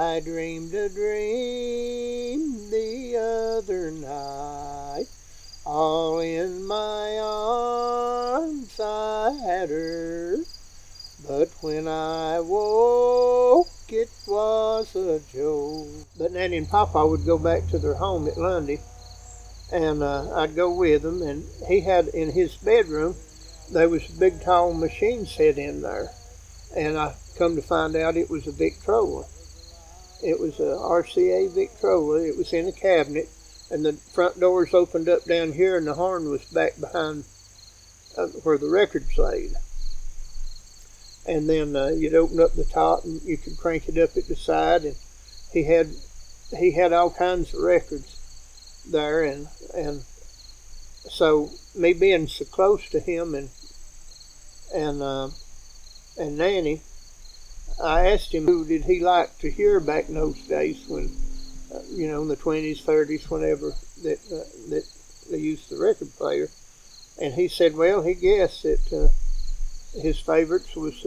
I dreamed a dream the other night. All in my arms I had her, but when I woke it was a joke. But Nanny and Papa would go back to their home at Lundy, and I'd go with them, and he had in his bedroom, there was a big tall machine set in there, and I come to find out it was a Victrola. It was a RCA Victrola. It was in a cabinet, and the front doors opened up down here, and the horn was back behind where the records laid. And then you'd open up the top, and you could crank it up at the side, and he had all kinds of records there, and so me being so close to him and Nanny, I asked him who did he like to hear back in those days when, in the 20s, 30s, whenever that they used the record player. And he said, well, he guessed that his favorites was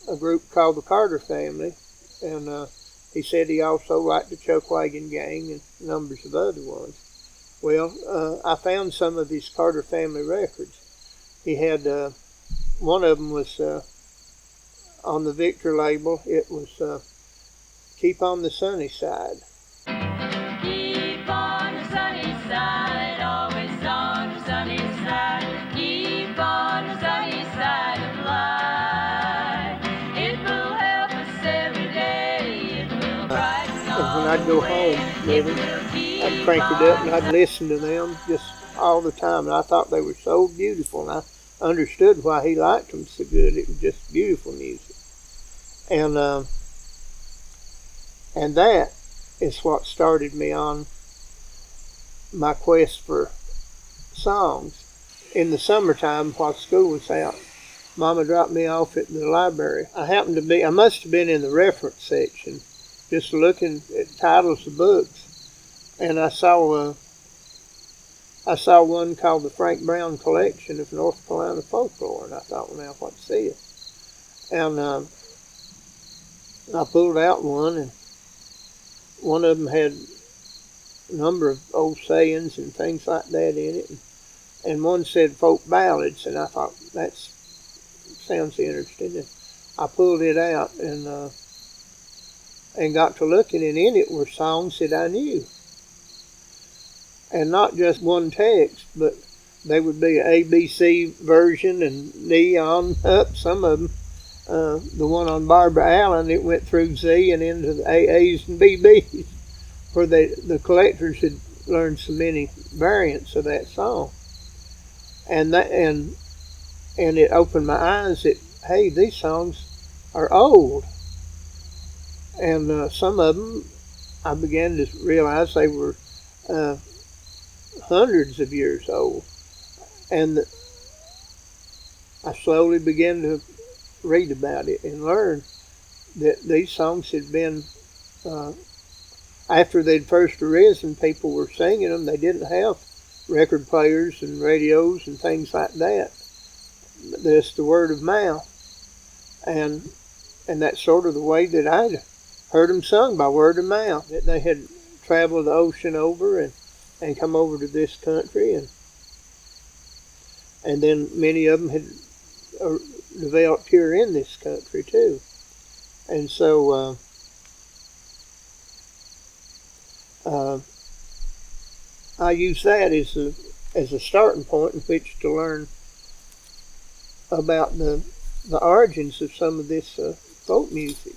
a group called the Carter Family. And he said he also liked the Chuck Wagon Gang and numbers of other ones. Well, I found some of his Carter Family records. He had, one of them was on the Victor label. It was Keep on the Sunny Side. Keep on the sunny side, always on the sunny side. Keep on the sunny side of life. It will help us every day. It will brighten all And when I'd go home with him, I'd crank it up and I'd listen to them just all the time. And I thought they were so beautiful, and I understood why he liked them so good. It was just beautiful music. And that is what started me on my quest for songs. In the summertime, while school was out, Mama dropped me off at the library. I must have been in the reference section, just looking at titles of books, and I saw one called the Frank Brown Collection of North Carolina Folklore, and I thought, well, now what's this? And I pulled out one, and one of them had a number of old sayings and things like that in it, and one said folk ballads, and I thought that sounds interesting. And I pulled it out and got to looking, and in it were songs that I knew, and not just one text, but they would be an ABC version and neon up. Some of them. The one on Barbara Allen, it went through Z and into the AAs and BBs, where the collectors had learned so many variants of that song, and it opened my eyes that, hey, these songs are old, and some of them I began to realize they were hundreds of years old, and I slowly began to read about it and learn that these songs had been, after they'd first arisen, people were singing them. They didn't have record players and radios and things like that. That's the word of mouth, and that's sort of the way that I'd heard them sung, by word of mouth. That they had traveled the ocean over and come over to this country, and then many of them had developed here in this country too. And so I use that as a starting point in which to learn about the origins of some of this folk music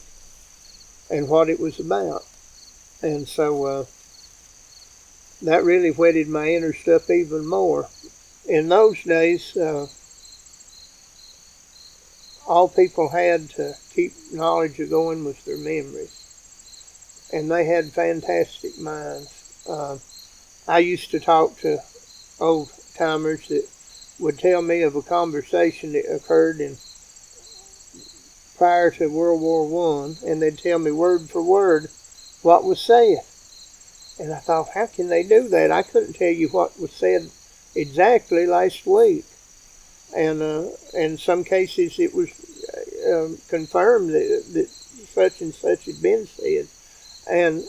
and what it was about. And so that really whetted my interest up even more. In those days, all people had to keep knowledge going was their memories. And they had fantastic minds. I used to talk to old timers that would tell me of a conversation that occurred prior to World War I, and they'd tell me word for word what was said. And I thought, how can they do that? I couldn't tell you what was said exactly last week. And in some cases it was confirmed that such and such had been said. And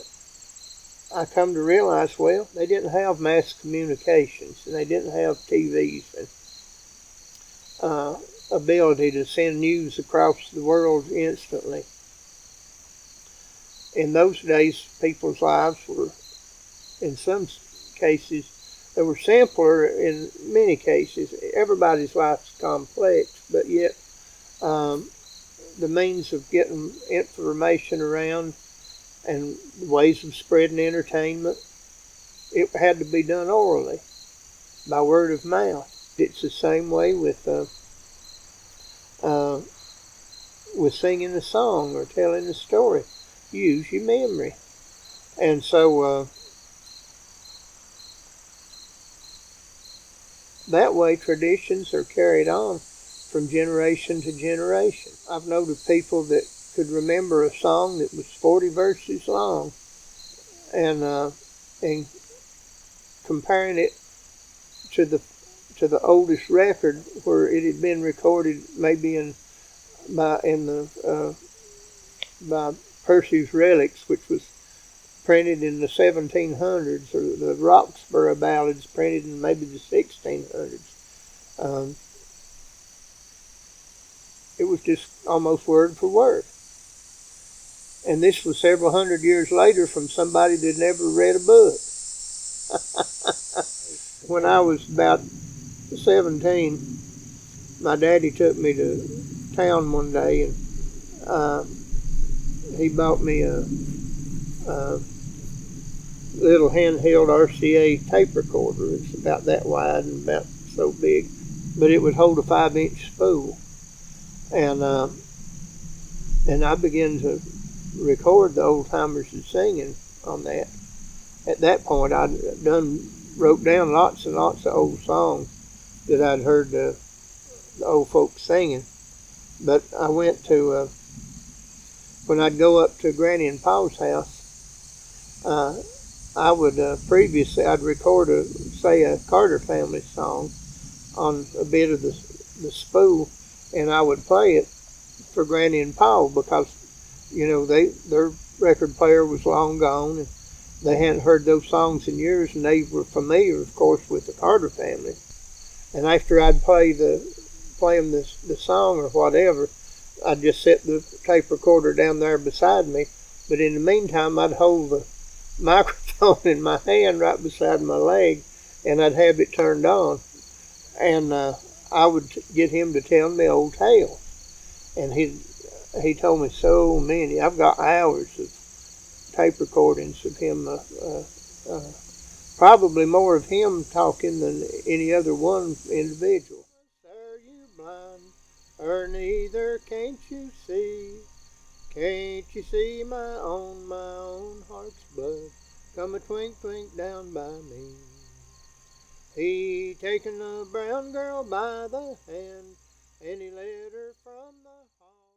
I come to realize, well, they didn't have mass communications, and they didn't have TVs and ability to send news across the world instantly. In those days, people's lives were, in some cases, they were simpler in many cases. Everybody's life's complex, but yet the means of getting information around and ways of spreading entertainment, it had to be done orally, by word of mouth. It's the same way with singing a song or telling a story. Use your memory. And so that way traditions are carried on from generation to generation. I've known of people that could remember a song that was 40 verses long, and comparing it to the oldest record where it had been recorded maybe by Percy's Relics, which was printed in the 1700s, or the Roxburgh Ballads printed in maybe the 1600s. It was just almost word for word. And this was several hundred years later from somebody that never read a book. When I was about 17, my daddy took me to town one day, and he bought me a little handheld RCA tape recorder. It's about that wide and about so big, but it would hold a 5-inch spool. And I began to record the old timers and singing on that. At that point, I wrote down lots and lots of old songs that I'd heard the old folks singing. But I went to when I'd go up to Granny and Pa's house, I would previously I'd record a Carter family song on a bit of the spool, and I would play it for Granny and Pa, because their record player was long gone, and they hadn't heard those songs in years, and they were familiar, of course, with the Carter family. And after I'd play them the song or whatever, I'd just set the tape recorder down there beside me. But in the meantime, I'd hold the microphone in my hand right beside my leg, and I'd have it turned on. And I would get him to tell me old tales. And he told me so many. I've got hours of tape recordings of him, probably more of him talking than any other one individual. Are you blind, or neither can't you see? Can't you see my own heart's blood come a twink twink down by me? He taken the brown girl by the hand, and he led her from the hall.